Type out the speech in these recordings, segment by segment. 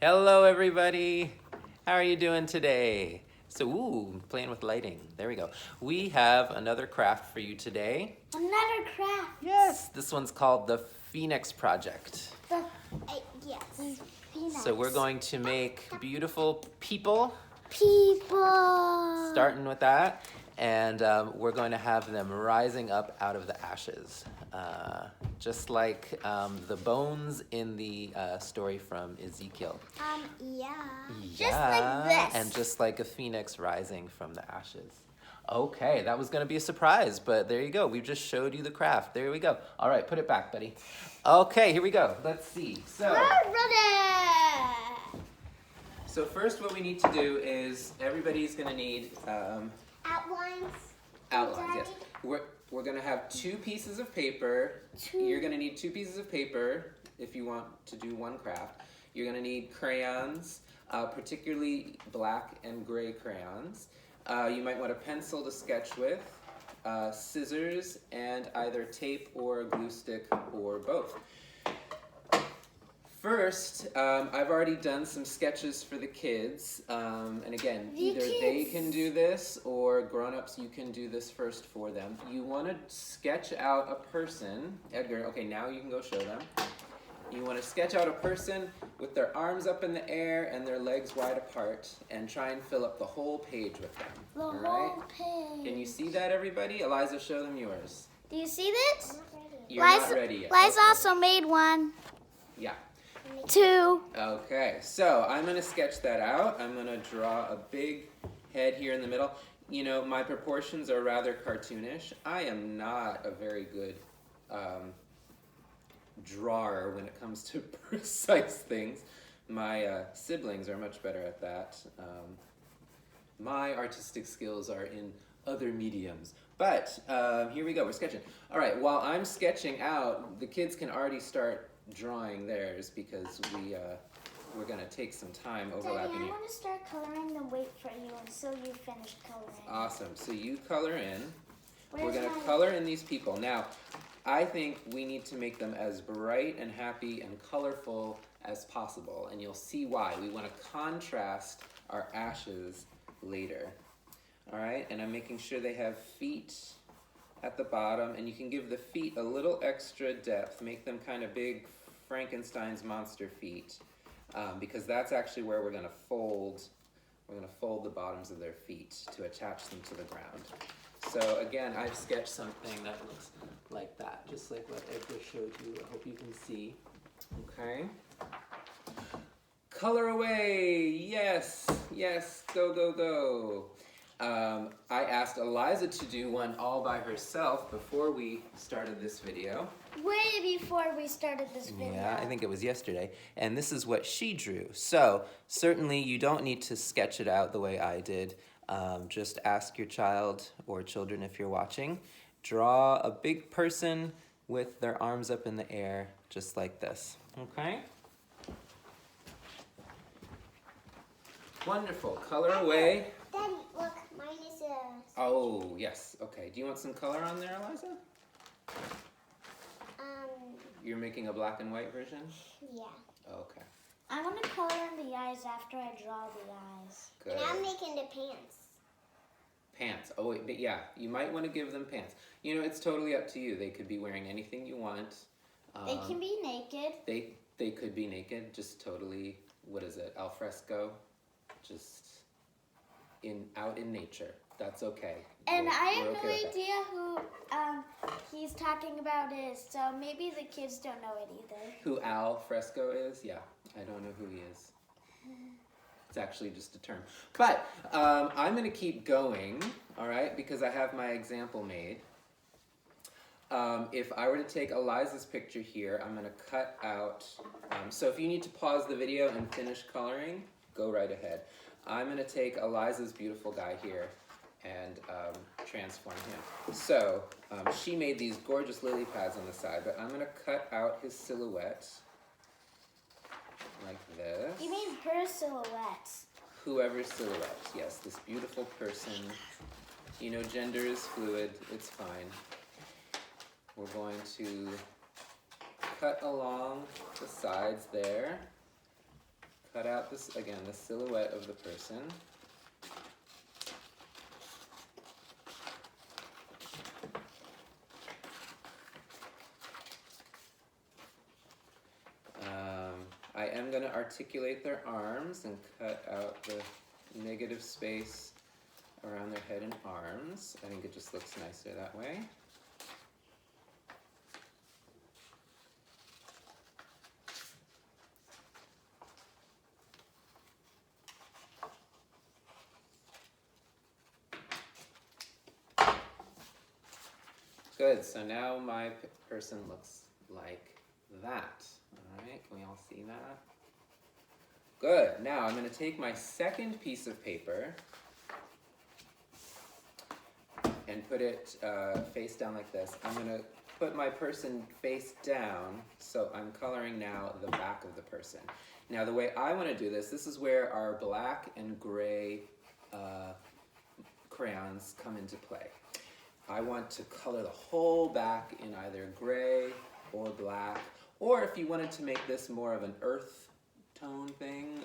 Hello, everybody. How are you doing today? So, playing with lighting. There we go. We have another craft for you today. Another craft. Yes, this one's called the Phoenix Project. Yes. Phoenix. So we're going to make beautiful people. People. Starting with that. And we're going to have them rising up out of the ashes. Just like the bones in the story from Ezekiel. Yeah. Yeah, Just like this. and just like a phoenix rising from the ashes. Okay, that was going to be a surprise, but there you go. We just showed you the craft. There we go. All right, put it back, buddy. Okay, here we go. Let's see. We're ready. So first what we need to do is everybody's going to need Outlines. outlines. Yes. We're going to have 2 pieces of paper. You're going to need 2 pieces of paper if you want to do one craft. You're going to need crayons, particularly black and gray crayons. You might want a pencil to sketch with, scissors, and either tape or a glue stick or both. First, I've already done some sketches for the kids, and again, either they can do this or grown-ups, you can do this first for them. You want to sketch out a person. Edgar, okay, now you can go show them. You want to sketch out a person with their arms up in the air and their legs wide apart and try and fill up the whole page with them. The all whole right? page. Can you see that, everybody? Eliza, show them yours. Do you see this? You're not ready yet. Liza Okay. also made one. Yeah. 2. Okay, so I'm going to sketch that out. I'm going to draw a big head here in the middle. You know, my proportions are rather cartoonish. I am not a very good drawer when it comes to precise things. My siblings are much better at that. My artistic skills are in other mediums. But here we go, we're sketching. All right, while I'm sketching out, the kids can already start drawing theirs because we're gonna take some time overlapping. Daddy, I want to start coloring and wait for you until you finish coloring. Awesome, so you color in. We're Where's gonna my- color in these people. Now, I think we need to make them as bright and happy and colorful as possible, and you'll see why. We wanna contrast our ashes later. All right, and I'm making sure they have feet at the bottom, and you can give the feet a little extra depth, make them kind of big Frankenstein's monster feet, because that's actually where we're gonna fold the bottoms of their feet to attach them to the ground. So again, I've sketched something that looks like that, just like what Edgar showed you. I hope you can see. Okay. Color away, yes, yes, go, go, go. I asked Eliza to do one all by herself before we started this video. Way before we started this video. Yeah, I think it was yesterday. And this is what she drew. So certainly you don't need to sketch it out the way I did. Just ask your child or children if you're watching. Draw a big person with their arms up in the air, just like this. Okay? Wonderful. Color away. Daddy, look, mine is a... Oh, yes. Okay. Do you want some color on there, Eliza? You're making a black and white version? Yeah. Okay. I want to color in the eyes after I draw the eyes. Good. And I'm making the pants. Pants. Oh, wait, but yeah, you might want to give them pants. You know, it's totally up to you. They could be wearing anything you want. They can be naked. They could be naked, just totally, what is it, al fresco? Just out in nature. That's okay. And We're I have okay no with that. idea who he's talking about is, so maybe the kids don't know it either. Who al fresco is? Yeah, I don't know who he is. It's actually just a term. But I'm going to keep going, all right, because I have my example made. If I were to take Eliza's picture here, I'm going to cut out, so if you need to pause the video and finish coloring, go right ahead. I'm going to take Eliza's beautiful guy here and transform him. So she made these gorgeous lily pads on the side, but I'm going to cut out his silhouette like this. You mean her silhouette? Whoever's silhouette, yes, this beautiful person. You know, gender is fluid, it's fine. We're going to cut along the sides there, cut out this, again, the silhouette of the person. I am going to articulate their arms and cut out the negative space around their head and arms. I think it just looks nicer that way. Good, so now my person looks like that. All right, can we all see that? Good, now I'm going to take my second piece of paper and put it face down like this. I'm going to put my person face down, so I'm coloring now the back of the person. Now the way I want to do this is where our black and gray crayons come into play. I want to color the whole back in either gray or black, or if you wanted to make this more of an earth tone thing,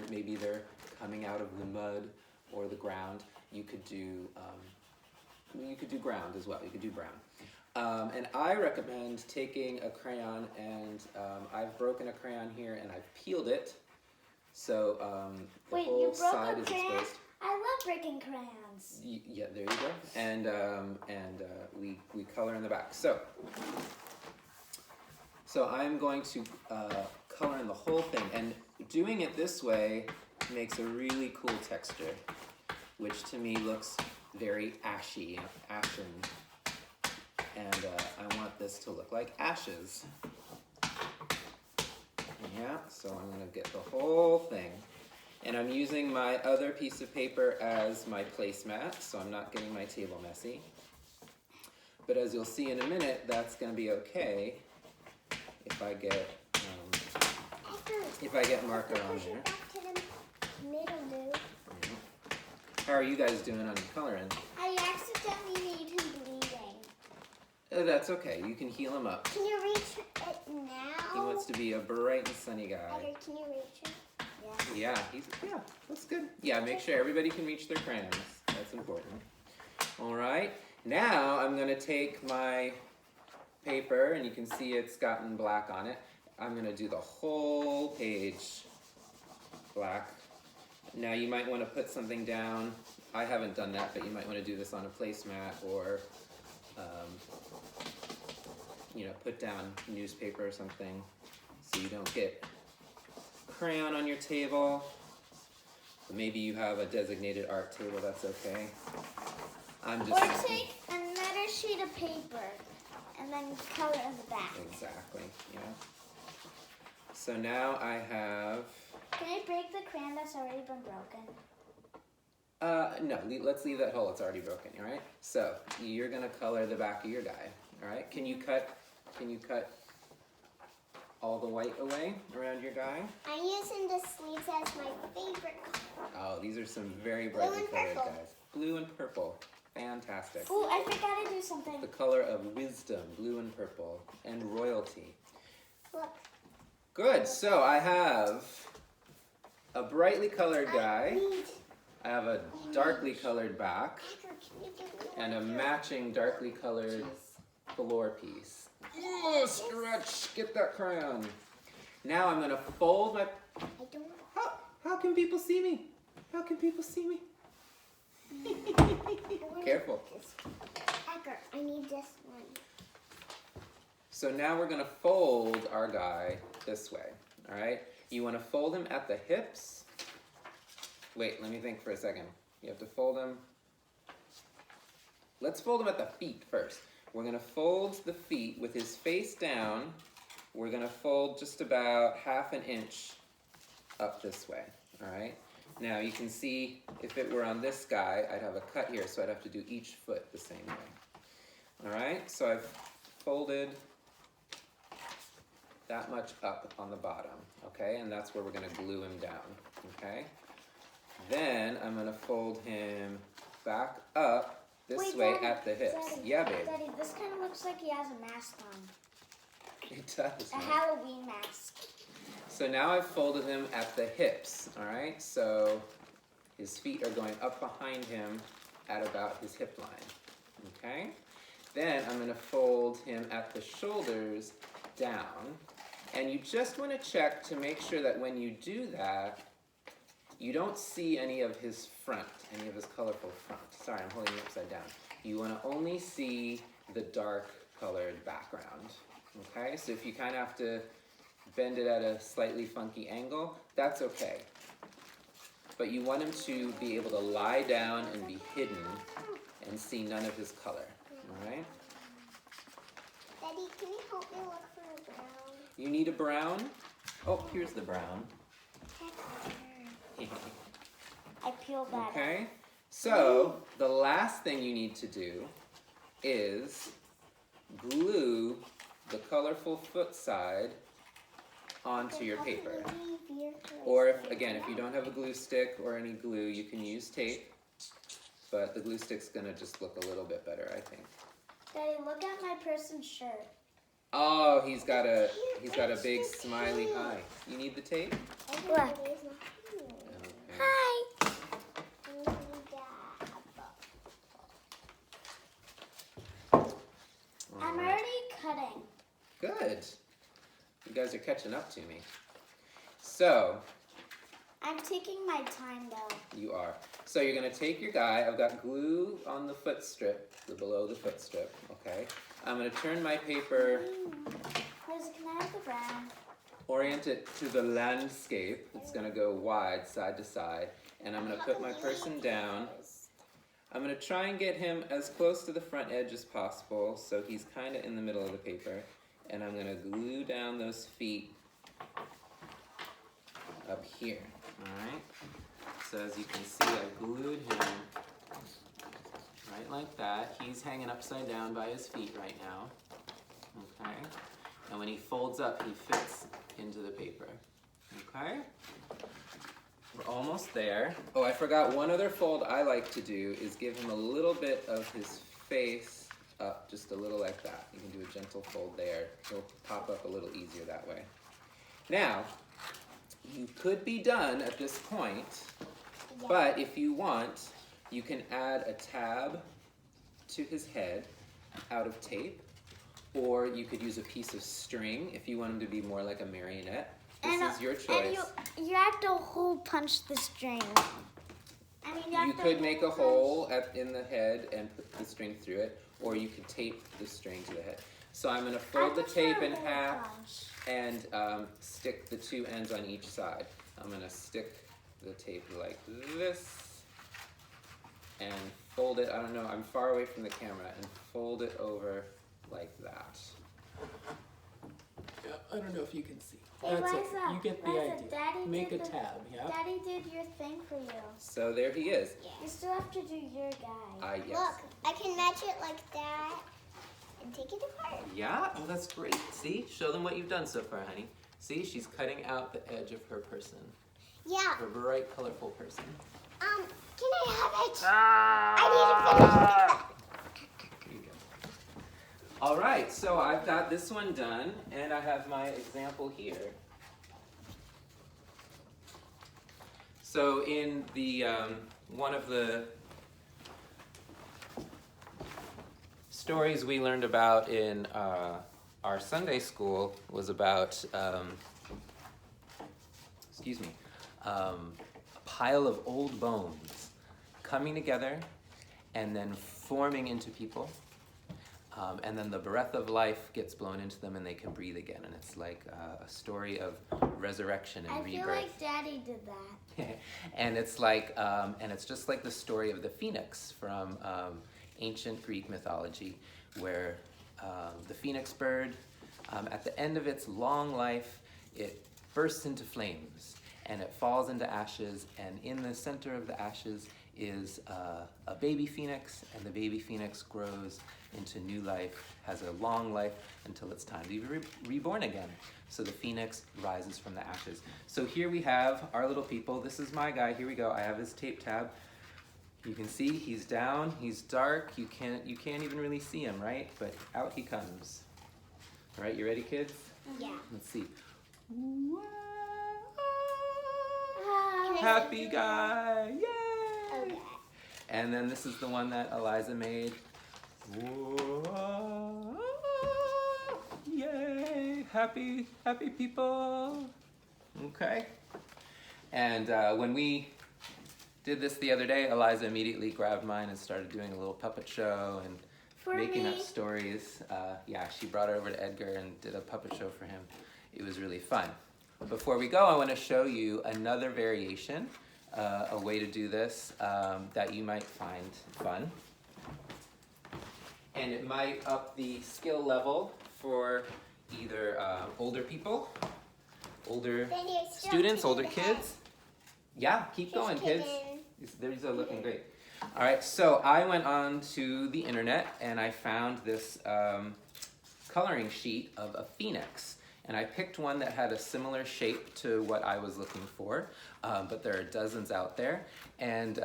maybe they're coming out of the mud or the ground, you could do ground as well, you could do brown. And I recommend taking a crayon and I've broken a crayon here and I've peeled it, so the Wait, whole you broke side a is crayon? exposed. I love breaking crayons. Yeah, there you go. And we color in the back. So I'm going to color in the whole thing, and doing it this way makes a really cool texture, which to me looks very ashy, ashen. And I want this to look like ashes. Yeah, so I'm gonna get the whole thing. And I'm using my other piece of paper as my placemat, so I'm not getting my table messy. But as you'll see in a minute, that's going to be okay if I get marker on there. Back to the middle, dude. How are you guys doing on your coloring? I accidentally made him bleeding. That's okay. You can heal him up. Can you reach it now? He wants to be a bright and sunny guy. Edgar, can you reach it? Yeah, that's good. Yeah, make sure everybody can reach their crayons. That's important. All right, now I'm gonna take my paper, and you can see it's gotten black on it. I'm gonna do the whole page black. Now you might wanna put something down. I haven't done that, but you might wanna do this on a placemat or, put down newspaper or something so you don't get crayon on your table. Maybe you have a designated art table, that's okay. Or take another sheet of paper and then color in the back. Exactly, yeah. So now I have... Can I break the crayon that's already been broken? No, let's leave that hole, it's already broken, all right? So, you're gonna color the back of your guy, all right? Can you cut all the white away around your guy? I'm using the sleeves as my favorite color. Oh, these are some very brightly colored guys. Blue and purple. Fantastic. Oh, I forgot to do something. The color of wisdom, blue and purple, and royalty. Look. Good, so I have a brightly colored guy. I have a darkly colored back, and a matching darkly colored floor piece. Oh, stretch! Get that crayon. Now I'm gonna fold my... How can people see me? How can people see me? Careful. Edgar, I need this one. So now we're gonna fold our guy this way, all right? You wanna fold him at the hips. Wait, let me think for a second. You have to fold him. Let's fold him at the feet first. We're gonna fold the feet with his face down. We're gonna fold just about 1/2 inch up this way, all right? Now you can see if it were on this guy, I'd have a cut here, so I'd have to do each foot the same way. All right, so I've folded that much up on the bottom, okay? And that's where we're gonna glue him down, okay? Then I'm gonna fold him back up this way Daddy, at the hips. Daddy, Yeah, babe. Daddy, this kind of looks like he has a mask on. It does. A man. Halloween mask. So now I've folded him at the hips, all right? So his feet are going up behind him at about his hip line, okay? Then I'm gonna fold him at the shoulders down. And you just wanna check to make sure that when you do that, you don't see any of his front, any of his colorful front. Sorry, I'm holding it upside down. You wanna only see the dark colored background, okay? So if you kind of have to bend it at a slightly funky angle, that's okay. But you want him to be able to lie down and be hidden and see none of his color, all right? Daddy, can you help me look for a brown? You need a brown? Oh, here's the brown. I peeled that. Okay, so the last thing you need to do is glue the colorful foot side onto your paper. Or if you don't have a glue stick or any glue, you can use tape, but the glue stick's gonna just look a little bit better, I think. Daddy, look at my person's shirt. Oh, he's got a big smiley eye. You need the tape? Look. Okay. Hi. I'm Alright. already cutting. Good. You guys are catching up to me. So, I'm taking my time though. you are. So you're gonna take your guy. I've got glue on the foot strip, below the foot strip, okay? I'm gonna turn my paper, Liz, can I have the brown? orient it to the landscape. It's gonna go wide, side to side. And I'm gonna put my person down. I'm gonna try and get him as close to the front edge as possible, so he's kinda in the middle of the paper. And I'm gonna glue down those feet up here, alright? So as you can see, I glued him right like that. He's hanging upside down by his feet right now, okay? And when he folds up, he fits into the paper, okay? We're almost there. Oh, I forgot one other fold I like to do is give him a little bit of his face up, just a little like that. You can do a gentle fold there. He'll pop up a little easier that way. Now, you could be done at this point, but if you want, you can add a tab to his head out of tape, or you could use a piece of string if you want him to be more like a marionette. This is your choice. And you have to hole punch the string. I mean, You could make a hole in the head and put the string through it, or you could tape the string to the head. So I'm going to fold the tape in half and stick the two ends on each side. I'm going to stick the tape like this and fold it, I don't know, I'm far away from the camera, and fold it over like that. Yeah, I don't know if you can see. Hey, That's it. Liza, You get the Liza, idea. Daddy Make a did tab, yeah? Daddy did your thing for you. So there he is. You still have to do your guy. Yes. Look, I can match it like that and take it apart. Yeah? Oh, that's great. See? Show them what you've done so far, honey. See? She's cutting out the edge of her person. Yeah. Her bright, colorful person. Can I have it? I need to finish it. Here you go. All right, so I've got this one done, and I have my example here. So in the one of the stories we learned about in our Sunday school was about, a pile of old bones coming together and then forming into people. And then the breath of life gets blown into them and they can breathe again. And it's like a story of resurrection and I rebirth. feel like Daddy did that. And it's like, and it's just like the story of the phoenix from ancient Greek mythology, where the phoenix bird, at the end of its long life, it bursts into flames and it falls into ashes, and in the center of the ashes is a baby phoenix, and the baby phoenix grows into new life, has a long life until it's time to be reborn again. So the phoenix rises from the ashes. So here we have our little people. This is my guy. Here we go. I have his tape tab. You can see he's down, he's dark. You can't even really see him, right? But out he comes. All right, you ready, kids? Yeah. Let's see. Wow. happy guy. Yay! Okay. And then this is the one that Eliza made. Whoa. Yay! Happy people. Okay. And when we did this the other day, Eliza immediately grabbed mine and started doing a little puppet show and For making me. up stories. She brought it over to Edgar and did a puppet show for him. It was really fun. Before we go, I want to show you another variation, a way to do this that you might find fun. And it might up the skill level for either older people, older Daddy, I still students, have to older do the head. kids. Yeah, keep going, Just kids. kidding. These are looking great. All right, so I went on to the internet and I found this coloring sheet of a phoenix. And I picked one that had a similar shape to what I was looking for, but there are dozens out there. And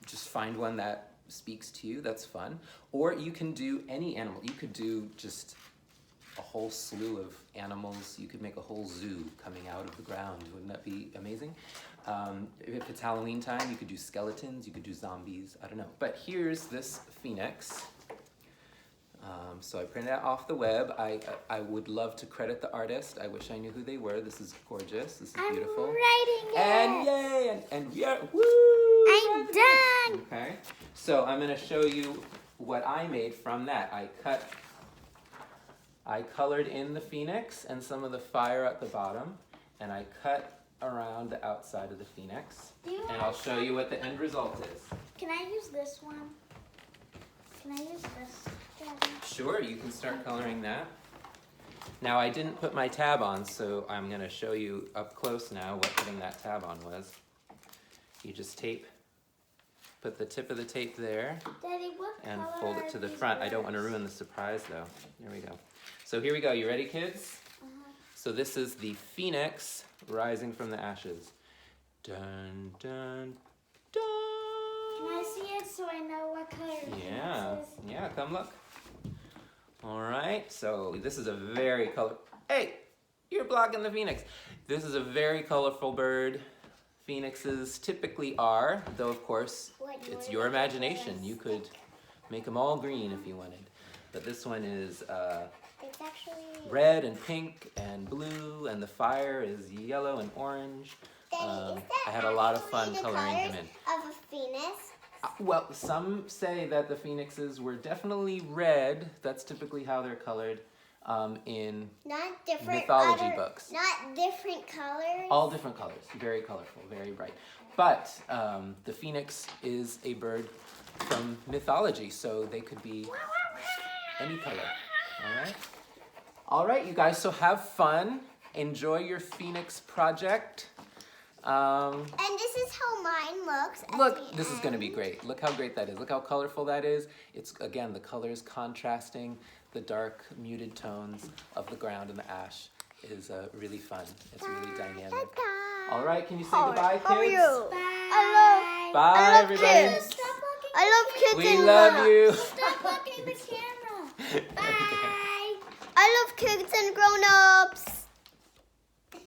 just find one that speaks to you, that's fun. Or you can do any animal. You could do just a whole slew of animals. You could make a whole zoo coming out of the ground. Wouldn't that be amazing? If it's Halloween time, you could do skeletons, you could do zombies, I don't know. But here's this phoenix. So I printed it off the web. I would love to credit the artist. I wish I knew who they were. This is gorgeous. This is beautiful. I'm writing it. And yay! And yeah, woo! I'm done. Okay. So I'm gonna show you what I made from that. I colored in the phoenix and some of the fire at the bottom, and I cut around the outside of the phoenix. Do you And have I'll show you what the end result is. Can I use this one? Can I use this, Daddy? Sure, you can start coloring that. Now I didn't put my tab on, so I'm gonna show you up close now what putting that tab on was. You just put the tip of the tape there Daddy, what and color fold it are to the these front. I don't want to birds? ruin the surprise though. There we go. So here we go. You ready, kids? So this is the phoenix rising from the ashes. Dun, dun, dun. Can I see it so I know what color Yeah, this is? yeah, come look. All right, so this is a very Hey, you're blocking the phoenix. This is a very colorful bird. Phoenixes typically are, though of course, it's your imagination. You could make them all green if you wanted. But this one is It's actually. red and pink and blue, and the fire is yellow and orange. Daddy, is that I had a lot of actually fun the coloring them colors in. of a phoenix? Well, some say that the phoenixes were definitely red. That's typically how they're colored in Not different mythology books. Not different colors. All different colors, very colorful, very bright. But the phoenix is a bird from mythology, so they could be any color. All right? All right, you guys, so have fun. Enjoy your phoenix project. And this is how mine looks. At Look, the this is going to be end. great. Look how great that is. Look how colorful that is. It's, again, the colors contrasting the dark, muted tones of the ground and the ash is really fun. It's really dynamic. All right, can you say goodbye, kids? How are you? Bye. Bye, I love everybody. kids. Stop looking. I love kids We and love grown-ups. you. Stop looking at the camera. Bye. I love kids and grown-ups.